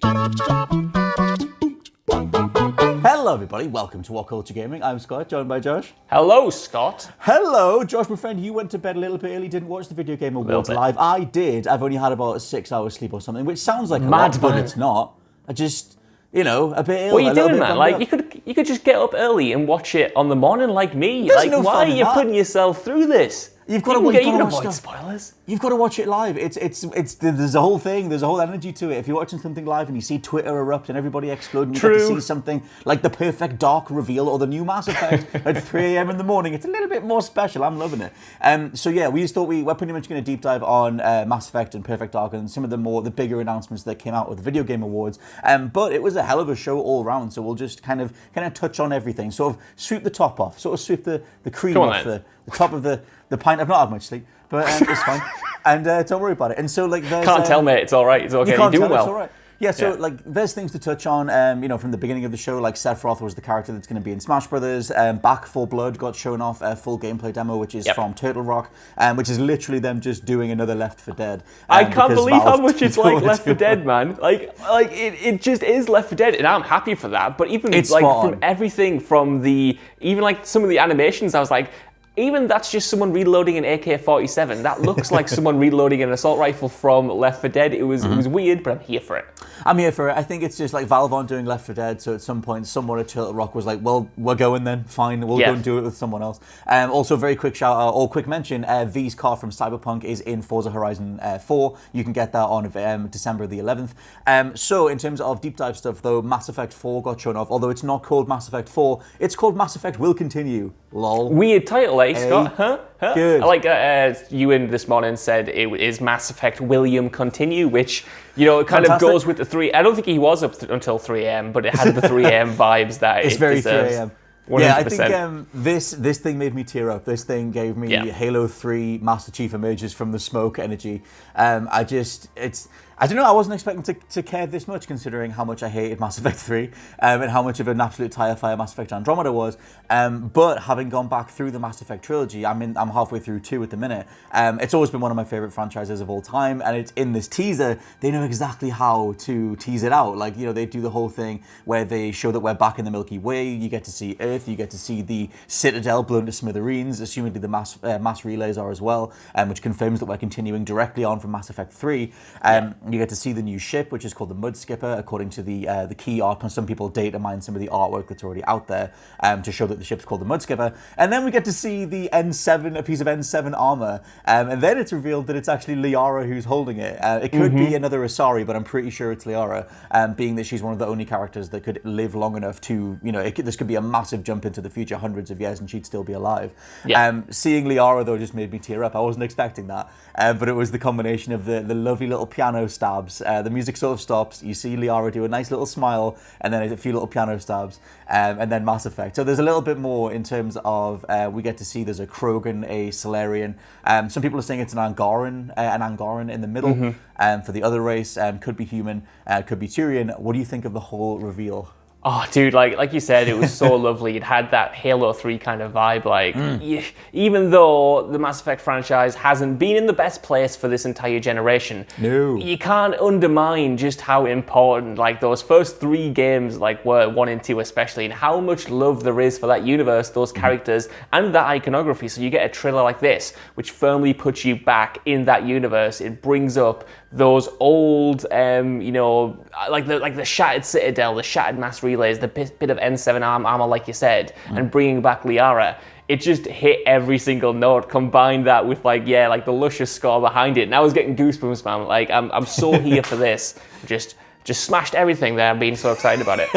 Hello everybody, welcome to WhatCulture Gaming. I'm Scott, joined by Josh. Hello, Scott. Hello, Josh, my friend. You went to bed a little bit early, didn't watch the Video Game Awards live. I did. I've only had about 6 hours sleep or something, which sounds like a lot, but it's not. I just, a bit ill. What are you doing, man? Like, you could just get up early and watch it on the morning like me. There's no why fun are in you that. putting yourself through this? You've got to avoid spoilers. You've got to watch it live. There's a whole thing. There's a whole energy to it. If you're watching something live and you see Twitter erupt and everybody explode, and you get to see something like the perfect dark reveal or the new Mass Effect at 3 a.m. in the morning, it's a little bit more special. I'm loving it. So yeah, we just thought we're pretty much going to deep dive on Mass Effect and Perfect Dark and some of the bigger announcements that came out with the Video Game Awards. But it was a hell of a show all round. So we'll just kind of touch on everything. Sort of sweep the top off. Sort of sweep the cream off the top of the pint. I've not had much sleep, but it's fine. And don't worry about it. And so, like, there's... Can't tell, mate. It's all right. It's okay. You're doing well. It's all right. Yeah, so, like, there's things to touch on, from the beginning of the show, like Sephiroth was the character that's going to be in Smash Brothers. Back 4 Blood got shown off a full gameplay demo, which is from Turtle Rock, which is literally them just doing another Left 4 Dead. I can't believe how much it's like Left 4 Dead, man. Like it just is Left 4 Dead, and I'm happy for that. But even it's like from everything, from even like some of the animations, I was like, even that's just someone reloading an AK-47. That looks like someone reloading an assault rifle from Left 4 Dead. It was weird, but I'm here for it. I'm here for it. I think it's just like Valve aren't doing Left 4 Dead, so at some point someone at Turtle Rock was like, well, we're going then, fine, we'll go and do it with someone else. Also, very quick shout out, or quick mention, V's car from Cyberpunk is in Forza Horizon 4. You can get that on December the 11th. So in terms of deep dive stuff though, Mass Effect 4 got shown off, although it's not called Mass Effect 4, it's called Mass Effect Will Continue. Lol. Weird title, Scott? Huh? Good. I like Ewan this morning said it is Mass Effect William Continue, which, it kind of goes with the 3. I don't think he was up until 3 a.m., but it had the 3 a.m. vibes that it's very deserves. 3 a.m. 100%. Yeah, I think this thing made me tear up. This thing gave me Halo 3 Master Chief emerges from the smoke energy. I don't know, I wasn't expecting to care this much considering how much I hated Mass Effect 3 and how much of an absolute tire fire Mass Effect Andromeda was. But having gone back through the Mass Effect trilogy, I'm halfway through 2 at the minute. It's always been one of my favorite franchises of all time, and it's in this teaser, they know exactly how to tease it out. Like, they do the whole thing where they show that we're back in the Milky Way, you get to see Earth, you get to see the Citadel blown to smithereens, assumedly the mass relays are as well, which confirms that we're continuing directly on from Mass Effect 3. You get to see the new ship, which is called the Mud Skipper, according to the key art. Some people data mine some of the artwork that's already out there to show that the ship's called the Mud Skipper. And then we get to see the N7, a piece of N7 armor. And then it's revealed that it's actually Liara who's holding it. It could be another Asari, but I'm pretty sure it's Liara, being that she's one of the only characters that could live long enough to, this could be a massive jump into the future, hundreds of years, and she'd still be alive. Yeah. Seeing Liara, though, just made me tear up. I wasn't expecting that. But it was the combination of the lovely little piano stabs. The music sort of stops. You see Liara do a nice little smile, and then a few little piano stabs, and then Mass Effect. So there's a little bit more in terms of we get to see there's a Krogan, a Solarian. Some people are saying it's an Angaran in the middle. For the other race, could be human, could be Turian. What do you think of the whole reveal? Oh, dude, like you said, it was so lovely. It had that Halo 3 kind of vibe. Even though the Mass Effect franchise hasn't been in the best place for this entire generation, you can't undermine just how important, those first 3 games, were 1 and 2 especially, and how much love there is for that universe, those characters, and that iconography. So you get a trailer like this, which firmly puts you back in that universe. It brings up those old, like the shattered Citadel, the shattered mass relays, the bit of N7 armor, like you said, and bringing back Liara. It just hit every single note. Combine that with the luscious score behind it, and I was getting goosebumps, man. I'm so here for this. Just smashed everything there. I'm being so excited about it.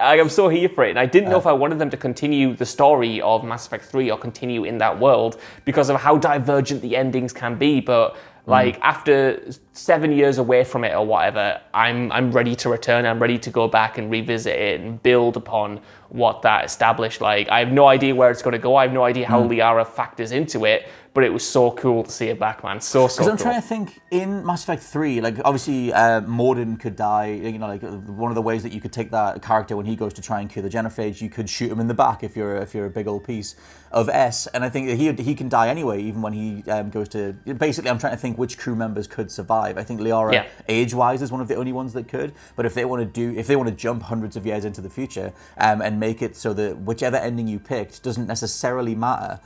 I'm so here for it, and I didn't know if I wanted them to continue the story of Mass Effect 3 or continue in that world because of how divergent the endings can be, but after 7 years away from it or whatever, I'm ready to return. I'm ready to go back and revisit it and build upon what that established. I have no idea where it's going to go. I have no idea how Liara factors into it, but it was so cool to see it back, man. So Because I'm cool. trying to think, in Mass Effect 3, like, obviously, Mordin could die, you know, like, one of the ways that you could take that character when he goes to try and cure the genophage, you could shoot him in the back if you're a big old piece of S, and I think that he can die anyway, even when he goes to... Basically, I'm trying to think which crew members could survive. I think Liara, age-wise, is one of the only ones that could, but if they want to jump hundreds of years into the future and make it so that whichever ending you picked doesn't necessarily matter,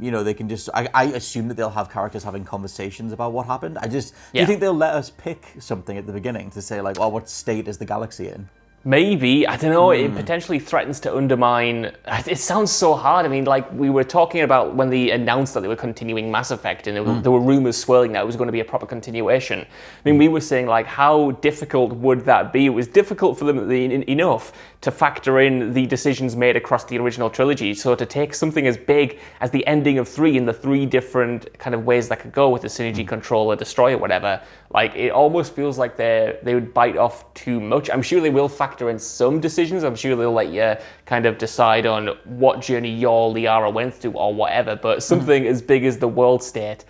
you know, they can just... I assume that they'll have characters having conversations about what happened. Do you think they'll let us pick something at the beginning to say, like, oh, what state is the galaxy in? Maybe, I don't know, it potentially threatens to undermine... It sounds so hard. I mean, like, we were talking about when they announced that they were continuing Mass Effect, and there were rumors swirling that it was going to be a proper continuation. I mean, we were saying, like, how difficult would that be? It was difficult for them enough to factor in the decisions made across the original trilogy. So to take something as big as the ending of 3 and the 3 different kind of ways that could go with the synergy controller, destroyer, whatever, like, it almost feels like they would bite off too much. I'm sure they will factor in some decisions. I'm sure they'll let you kind of decide on what journey your Liara went through or whatever, but something as big as the world state,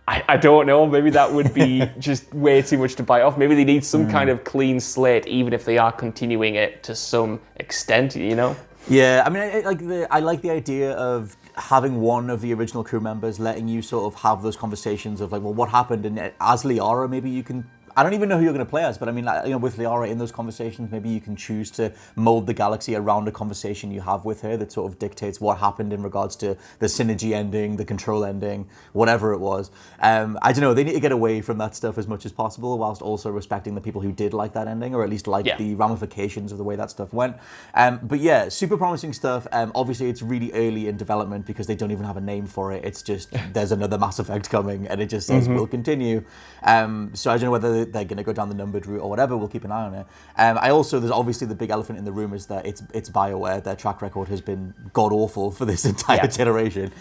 I don't know, maybe that would be just way too much to bite off. Maybe they need some kind of clean slate, even if they are continuing it to some extent, you know? Yeah, I mean, I like the idea of having one of the original crew members letting you sort of have those conversations of, like, well, what happened? And as Liara, maybe you can... I don't even know who you're going to play as, but I mean, like, you know, with Liara in those conversations, maybe you can choose to mold the galaxy around a conversation you have with her that sort of dictates what happened in regards to the synergy ending, the control ending, whatever it was. I don't know, they need to get away from that stuff as much as possible whilst also respecting the people who did like that ending, or at least like the ramifications of the way that stuff went. But yeah, super promising stuff. Obviously, it's really early in development because they don't even have a name for it. It's just, there's another Mass Effect coming, and it just says, we'll continue. So I don't know whether they're going to go down the numbered route or whatever. We'll keep an eye on it. There's obviously the big elephant in the room is that it's BioWare. Their track record has been god-awful for this entire generation.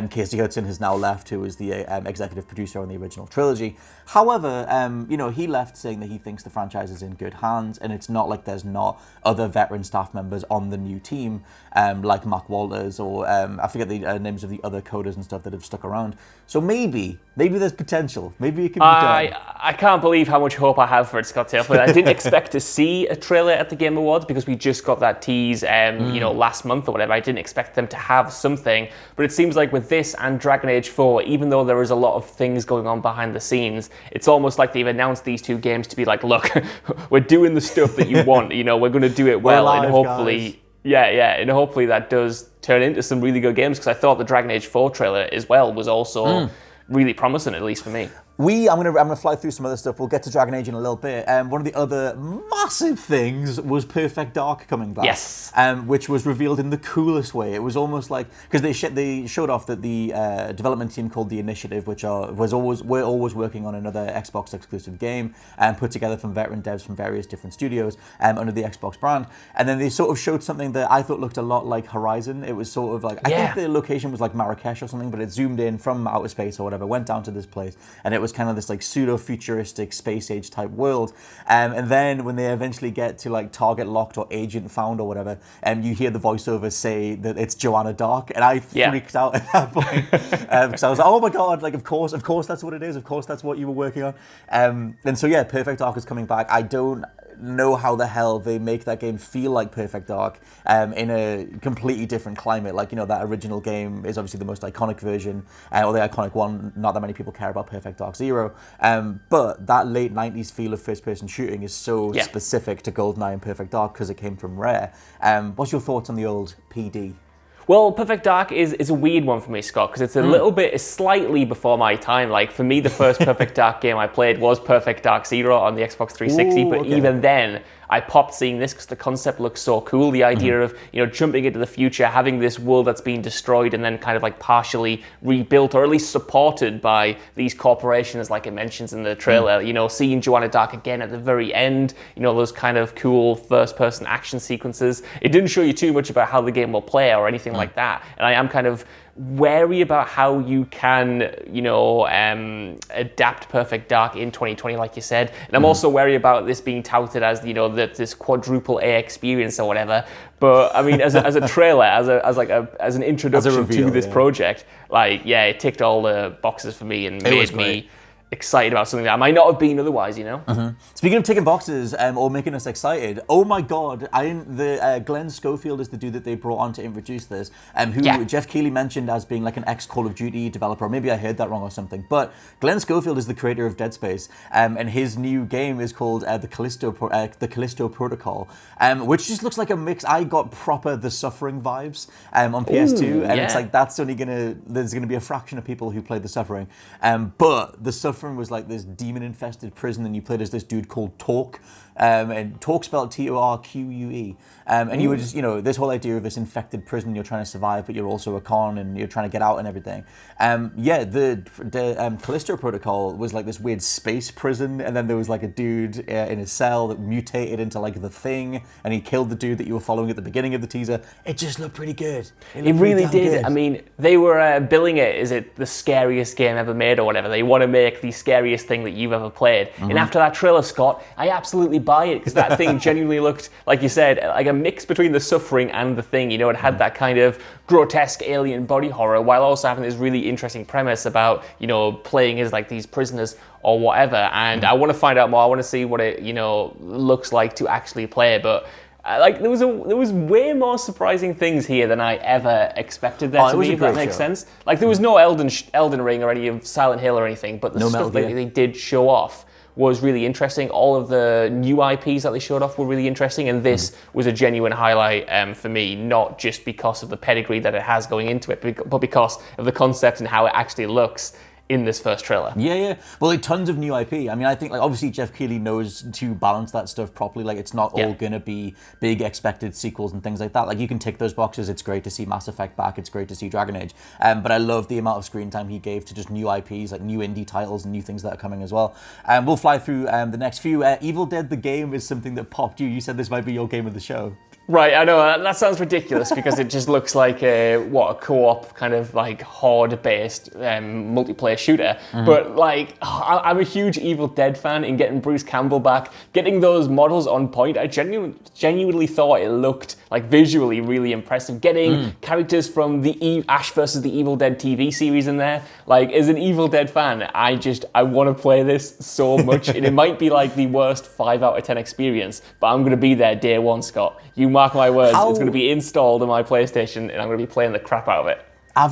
Casey Hudson has now left, who was the executive producer on the original trilogy. However, you know, he left saying that he thinks the franchise is in good hands, and it's not like there's not other veteran staff members on the new team, like Mark Walters, or I forget the names of the other coders and stuff that have stuck around. So maybe there's potential. Maybe it can be done. I can't believe how much hope I have for it, Scott Taylor. I didn't expect to see a trailer at the Game Awards because we just got that tease, you know, last month or whatever. I didn't expect them to have something, but it seems like with this and Dragon Age 4, even though there is a lot of things going on behind the scenes, it's almost like they've announced these two games to be like, look, we're doing the stuff that you want. You know, we're going to do it well, live, and hopefully. Guys. And hopefully that does turn into some really good games, because I thought the Dragon Age 4 trailer as well was also really promising, at least for me. I'm gonna fly through some other stuff. We'll get to Dragon Age in a little bit. One of the other massive things was Perfect Dark coming back. Yes. Which was revealed in the coolest way. It was almost like, because they showed off that the development team called The Initiative, which we're always working on another Xbox exclusive game, put together from veteran devs from various different studios under the Xbox brand. And then they sort of showed something that I thought looked a lot like Horizon. It was sort of like, I think the location was like Marrakesh or something, but it zoomed in from outer space or whatever, went down to this place, and it was kind of this like pseudo-futuristic space age type world. And then when they eventually get to like target locked or agent found or whatever, you hear the voiceover say that it's Joanna Dark, and I freaked out at that point because I was like, oh my god, like of course that's what it is. Of course that's what you were working on. And so yeah, Perfect Dark is coming back. I don't know how the hell they make that game feel like Perfect Dark in a completely different climate. Like, you know, that original game is obviously the most iconic version, or the iconic one. Not that many people care about Perfect Dark Zero, but that late 90s feel of first-person shooting is so specific to GoldenEye and Perfect Dark because it came from Rare. What's your thoughts on the old PD? Well, Perfect Dark is a weird one for me, Scott, because it's a little bit, it's slightly before my time. Like, for me, the first Perfect Dark game I played was Perfect Dark Zero on the Xbox 360, but even then, I popped seeing this because the concept looks so cool. The idea of, you know, jumping into the future, having this world that's been destroyed and then kind of like partially rebuilt, or at least supported by these corporations, like it mentions in the trailer. You know, seeing Joanna Dark again at the very end, you know, those kind of cool first-person action sequences. It didn't show you too much about how the game will play or anything like that. And I am kind of wary about how you can, adapt Perfect Dark in 2020, like you said. And I'm also wary about this being touted as, this quadruple A experience or whatever. But I mean, as a trailer, as an introduction to this project, it ticked all the boxes for me and made me excited about something that I might not have been otherwise, Speaking of ticking boxes or making us excited, oh my god, Glenn Schofield is the dude that they brought on to introduce this, who Jeff Keighley mentioned as being like an ex-Call of Duty developer, or maybe I heard that wrong or something, but Glenn Schofield is the creator of Dead Space, and his new game is called the Callisto Protocol, which just looks like a mix. I got proper The Suffering vibes on PS2, and it's like there's gonna be a fraction of people who played The Suffering, but The Suffering was like this demon-infested prison, and you played as this dude called Torque, and Torque spelled Torque, and you were just, this whole idea of this infected prison, you're trying to survive, but you're also a con, and you're trying to get out and everything. The Callisto Protocol was like this weird space prison, and then there was like a dude in his cell that mutated into like the Thing, and he killed the dude that you were following at the beginning of the teaser. It just looked pretty good. It really did. Good. I mean, they were billing it as the scariest game ever made or whatever. They want to make the scariest thing that you've ever played. And after that trailer, Scott, I absolutely buy it, because that thing genuinely looked, like you said, like a mix between The Suffering and the Thing. It had that kind of grotesque alien body horror, while also having this really interesting premise about, playing as like these prisoners or whatever. And I want to find out more. I want to see what it, looks like to actually play. But there was way more surprising things here than I ever expected there to be, if that makes sense. Like, there was no Elden Ring or any of Silent Hill or anything, but the stuff that they did show off was really interesting. All of the new IPs that they showed off were really interesting, and this was a genuine highlight for me, not just because of the pedigree that it has going into it, but because of the concept and how it actually looks in this first trailer. Yeah. Well, like tons of new IP. I mean, I think like obviously Jeff Keighley knows to balance that stuff properly. Like, it's not all gonna be big expected sequels and things like that. Like, you can tick those boxes. It's great to see Mass Effect back. It's great to see Dragon Age. But I love the amount of screen time he gave to just new IPs, like new indie titles and new things that are coming as well. We'll fly through the next few. Evil Dead the game is something that popped you. You said this might be your game of the show. Right, I know, that sounds ridiculous because it just looks like a co-op kind of like horde-based multiplayer shooter. But like, I'm a huge Evil Dead fan, and getting Bruce Campbell back, getting those models on point, I genuinely thought it looked like visually really impressive. Getting characters from the Ash vs. the Evil Dead TV series in there. Like, as an Evil Dead fan, I want to play this so much. And it might be like the worst 5 out of 10 experience, but I'm going to be there day one, Scott. You mark my words, it's going to be installed on my PlayStation, and I'm going to be playing the crap out of it. I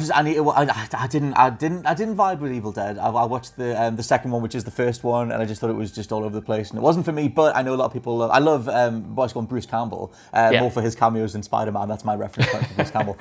didn't vibe with Evil Dead. I watched the second one, which is the first one, and I just thought it was just all over the place, and it wasn't for me. But I know a lot of people. I love what's called Bruce Campbell, more for his cameos in Spider-Man. That's my reference point for Bruce Campbell.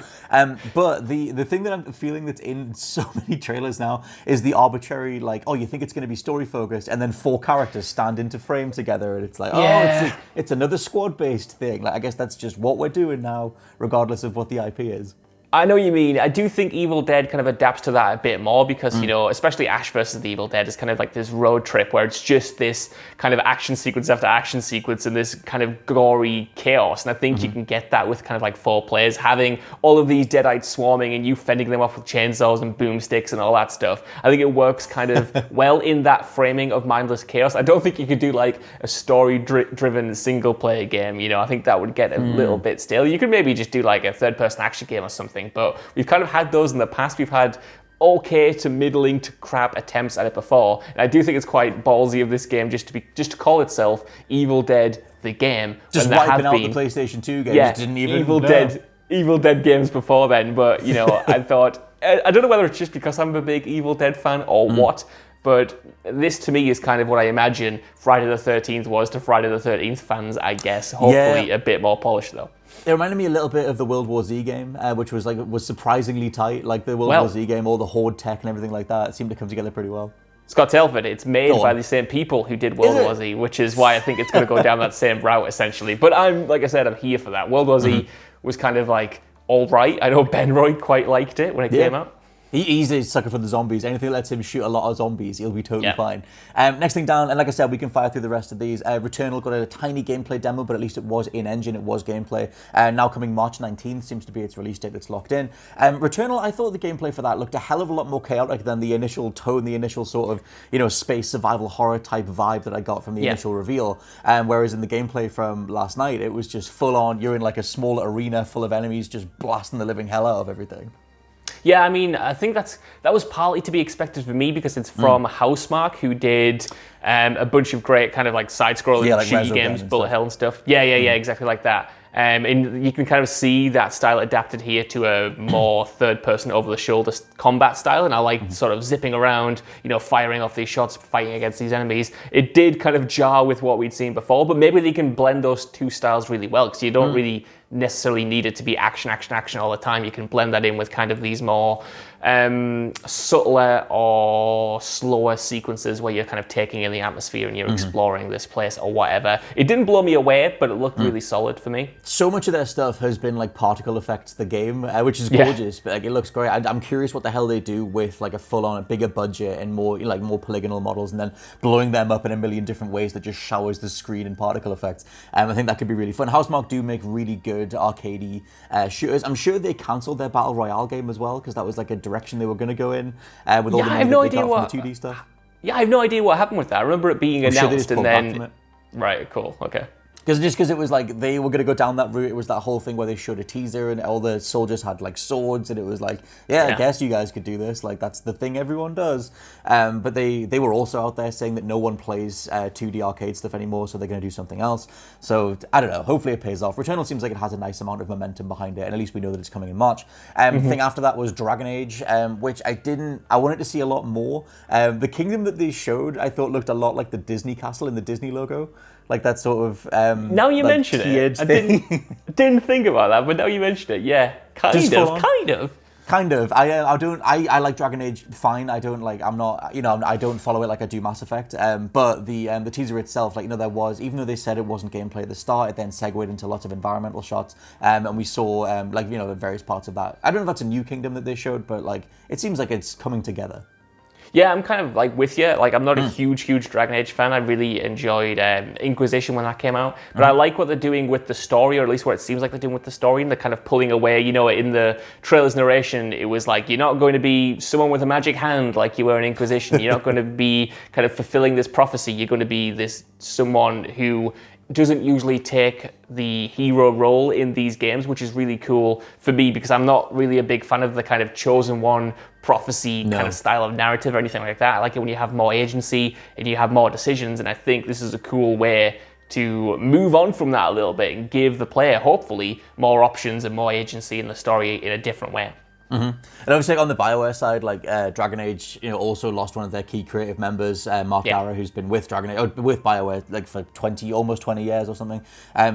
But the thing that I'm feeling that's in so many trailers now is the arbitrary, like, oh, you think it's going to be story focused, and then 4 characters stand into frame together, and it's like, it's another squad-based thing. Like, I guess that's just what we're doing now, regardless of what the IP is. I know what you mean. I do think Evil Dead kind of adapts to that a bit more because, especially Ash vs. the Evil Dead is kind of like this road trip where it's just this kind of action sequence after action sequence and this kind of gory chaos. And I think you can get that with kind of like 4 players, having all of these deadites swarming and you fending them off with chainsaws and boomsticks and all that stuff. I think it works kind of well in that framing of mindless chaos. I don't think you could do like a story-driven single-player game. I think that would get a little bit stale. You could maybe just do like a third-person action game or something. But we've kind of had those in the past. We've had okay to middling to crap attempts at it before, and I do think it's quite ballsy of this game just to call itself Evil Dead the game. Just wiping out the PlayStation 2 games. Yeah, didn't even Evil Dead games before then. But I thought I don't know whether it's just because I'm a big Evil Dead fan or what. But this, to me, is kind of what I imagine Friday the 13th was to Friday the 13th fans, I guess. Hopefully a bit more polished, though. It reminded me a little bit of the World War Z game, which was surprisingly tight. Like the World War Z game, all the Horde tech and everything like that, it seemed to come together pretty well. Scott Telford, it's made by the same people who did World War Z, which is why I think it's going to go down that same route, essentially. But I'm here for that. World War Z was kind of like, all right. I know Ben Roy quite liked it when it came out. He's a sucker for the zombies. Anything that lets him shoot a lot of zombies, he'll be totally fine. Next thing down, and like I said, we can fire through the rest of these. Returnal got a tiny gameplay demo, but at least it was in-engine, it was gameplay. Now coming March 19th, seems to be its release date that's locked in. Returnal, I thought the gameplay for that looked a hell of a lot more chaotic than the initial tone, the initial sort of, space survival horror type vibe that I got from the initial reveal. Whereas in the gameplay from last night, it was just full on, you're in like a small arena full of enemies just blasting the living hell out of everything. Yeah, I mean, I think that was partly to be expected for me because it's from Housemarque, who did a bunch of great kind of like side-scrolling like shooty games, Bullet Hell and stuff. Yeah, exactly like that. And you can kind of see that style adapted here to a more third-person, over-the-shoulder combat style, and I like sort of zipping around, firing off these shots, fighting against these enemies. It did kind of jar with what we'd seen before, but maybe they can blend those two styles really well, because you don't really necessarily need it to be action all the time. You can blend that in with kind of these more subtler or slower sequences where you're kind of taking in the atmosphere and you're exploring this place or whatever. It didn't blow me away, but it looked really solid for me. So much of their stuff has been like particle effects the game, which is gorgeous, but like it looks great. I'm curious what the hell they do with like a full-on, bigger budget and more polygonal models, and then blowing them up in a million different ways that just showers the screen in particle effects. I think that could be really fun. Housemarque do make really good arcadey shooters. I'm sure they cancelled their Battle Royale game as well, because that was like a direction they were going to go in with all the money that they got from the 2D stuff. Yeah, I have no idea what happened with that. I remember it being announced and then... Right, cool, okay. Because it was like they were going to go down that route. It was that whole thing where they showed a teaser and all the soldiers had like swords, and it was like, I guess you guys could do this. Like that's the thing everyone does. But they were also out there saying that no one plays 2D arcade stuff anymore, so they're going to do something else. So I don't know. Hopefully it pays off. Returnal seems like it has a nice amount of momentum behind it, and at least we know that it's coming in March. The thing after that was Dragon Age, which I wanted to see a lot more. The kingdom that they showed, I thought looked a lot like the Disney castle in the Disney logo. Like that sort of now you mention it, I didn't think about that, but now you mention it, yeah, kind of. I like Dragon Age fine. I don't follow it like I do Mass Effect. But the teaser itself, there was, even though they said it wasn't gameplay at the start, it then segued into lots of environmental shots, and we saw the various parts of that. I don't know if that's a new kingdom that they showed, but it seems like it's coming together. Yeah, I'm kind of with you. I'm not a huge Dragon Age fan. I really enjoyed Inquisition when that came out. But I like what they're doing with the story, or at least what it seems like they're doing with the story. And they're kind of pulling away, in the trailer's narration, it was like, you're not going to be someone with a magic hand like you were in Inquisition. You're not going to be kind of fulfilling this prophecy. You're going to be this someone who doesn't usually take the hero role in these games, which is really cool for me because I'm not really a big fan of the kind of chosen one prophecy kind of style of narrative or anything like that. I like it when you have more agency and you have more decisions, and I think this is a cool way to move on from that a little bit and give the player, hopefully, more options and more agency in the story in a different way. And obviously on the BioWare side, Dragon Age, also lost one of their key creative members, Mark Liara, who's been with with BioWare for almost 20 years or something.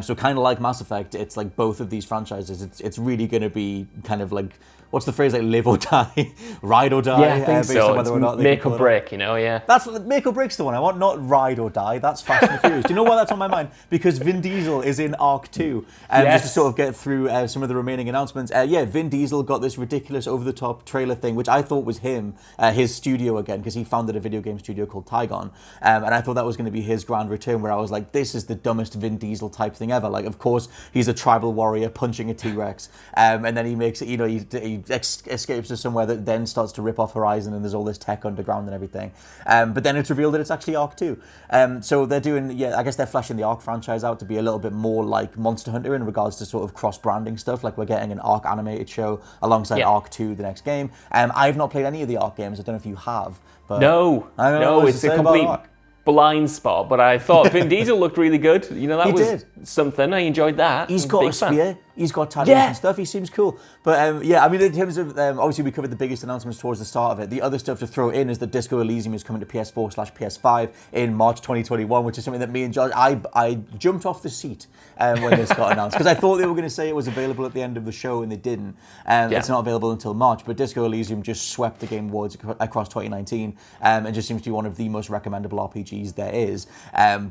So kind of like Mass Effect, it's like both of these franchises. It's really going to be kind of what's the phrase, live or die, ride or die? Yeah, I think so. On whether or not make or break, yeah. That's make or break's the one I want, not ride or die. That's Fast and Furious. Do you know why that's on my mind? Because Vin Diesel is in Arc 2. Just to sort of get through some of the remaining announcements. Vin Diesel got this ridiculous over-the-top trailer thing, which I thought was his studio again, because he founded a video game studio called Tygon. And I thought that was going to be his grand return, where I was like, this is the dumbest Vin Diesel type thing ever. Of course, he's a tribal warrior punching a T-Rex. And then he makes it, he escapes to somewhere that then starts to rip off Horizon, and there's all this tech underground and everything. But then it's revealed that it's actually Arc 2. So they're doing, I guess they're fleshing the Arc franchise out to be a little bit more like Monster Hunter in regards to sort of cross-branding stuff. We're getting an Arc animated show alongside Arc 2, the next game. I've not played any of the Arc games. I don't know if you have. But no, it's a complete blind spot, but I thought Vin Diesel looked really good. That was something. I enjoyed that. He's got a spear. He's got tattoos and stuff. He seems cool. But in terms of, obviously we covered the biggest announcements towards the start of it. The other stuff to throw in is that Disco Elysium is coming to PS4/PS5 in March 2021, which is something that me and Josh, I jumped off the seat when this got announced, because I thought they were going to say it was available at the end of the show, and they didn't. It's not available until March, but Disco Elysium just swept the Game Awards across 2019, and just seems to be one of the most recommendable RPGs there is.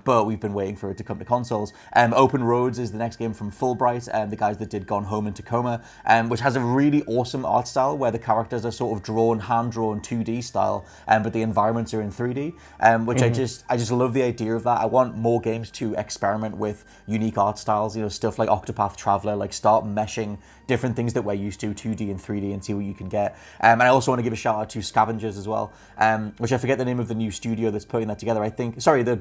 But we've been waiting for it to come to consoles. Open Roads is the next game from Fulbright, the guys guys that did Gone Home and Tacoma, which has a really awesome art style where the characters are sort of hand-drawn 2D style, but the environments are in 3D, which I just love the idea of that. I want more games to experiment with unique art styles, stuff like Octopath Traveler, like start meshing different things that we're used to, 2D and 3D, and see what you can get. And I also want to give a shout out to Scavengers as well, which I forget the name of the new studio that's putting that together. The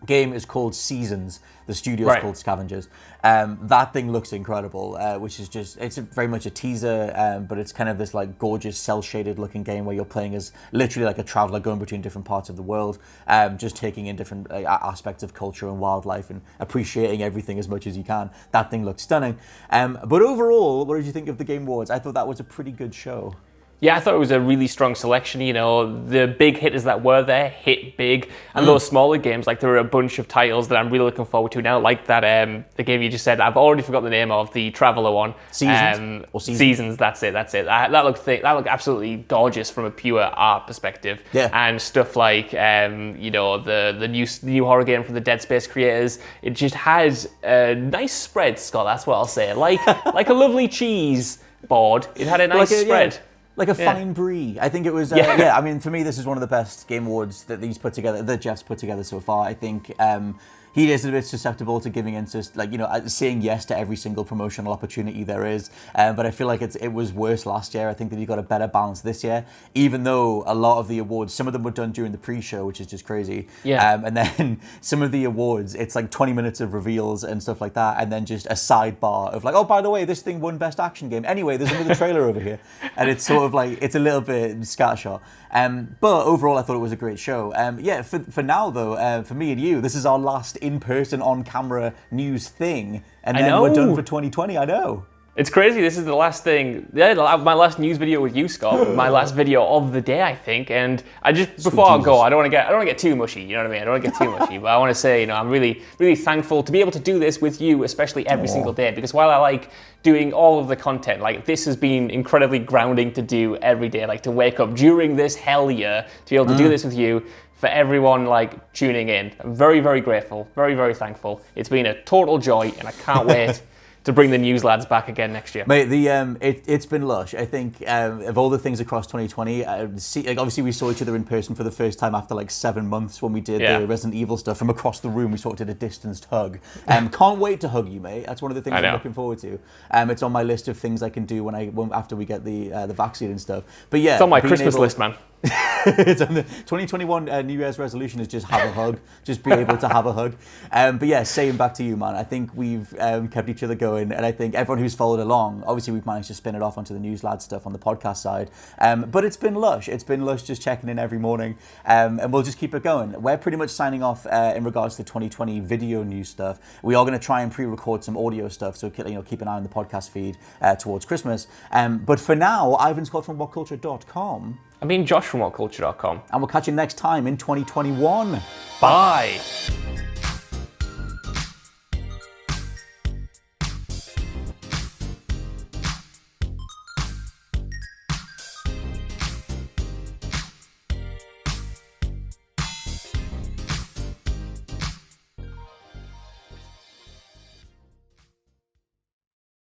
game is called Seasons. The studio is called Scavengers. That thing looks incredible, which is it's very much a teaser, but it's kind of this like gorgeous cel-shaded looking game where you're playing as literally like a traveler going between different parts of the world, just taking in different aspects of culture and wildlife and appreciating everything as much as you can. That thing looks stunning. But overall, what did you think of the Game Awards? I thought that was a pretty good show. Yeah, I thought it was a really strong selection. The big hitters that were there hit big, and those smaller games, like there were a bunch of titles that I'm really looking forward to now, like that the game you just said. I've already forgot the name of the Traveler one. Seasons. Seasons. That's it. That looked absolutely gorgeous from a pure art perspective. Yeah. And stuff like the new horror game from the Dead Space creators. It just had a nice spread, Scott. That's what I'll say. Like a lovely cheese board. It had a nice spread. Yeah. Like a fine brie. I think it was, I mean, for me, this is one of the best Game Awards that Jeff's put together so far. I think he is a bit susceptible to giving in to, saying yes to every single promotional opportunity there is. But I feel like it was worse last year. I think that he got a better balance this year, even though a lot of the awards, some of them were done during the pre-show, which is just crazy. Yeah. And then some of the awards, it's like 20 minutes of reveals and stuff like that, and then just a sidebar of like, oh, by the way, this thing won Best Action Game. Anyway, there's another trailer over here. And it's sort of like, it's a little bit scattershot. But overall, I thought it was a great show. For now, though, for me and you, this is our last in-person, on-camera news thing. And then we're done for 2020, I know. It's crazy. This is the last thing. Yeah, my last news video with you, Scott. My last video of the day, I think. And before I go, I don't want to get too mushy. You know what I mean? I don't want to get too mushy. But I want to say, I'm really, really thankful to be able to do this with you, especially every single day. Because while I like doing all of the content, like this has been incredibly grounding to do every day. Like to wake up during this hell year to be able to do this with you. For everyone like tuning in, I'm very, very grateful. Very, very thankful. It's been a total joy, and I can't wait to bring the news lads back again next year. Mate, it's been lush. I think of all the things across 2020, obviously we saw each other in person for the first time after like 7 months when we did the Resident Evil stuff. From across the room, we sort of did a distanced hug. Can't wait to hug you, mate. That's one of the things I'm looking forward to. It's on my list of things I can do after we get the vaccine and stuff. But yeah, it's on my Christmas list, man. It's on the 2021 New Year's resolution is just have a hug, just be able to have a hug. But yeah, saying back to you, man, I think we've kept each other going, and I think everyone who's followed along, obviously we've managed to spin it off onto the News Lad stuff on the podcast side. But it's been lush. It's been lush just checking in every morning, and we'll just keep it going. We're pretty much signing off in regards to 2020 video news stuff. We are going to try and pre-record some audio stuff, so keep an eye on the podcast feed towards Christmas. But for now, Ivan Scott from WhatCulture.com. I mean, Josh from WhatCulture.com. And we'll catch you next time in 2021. Bye.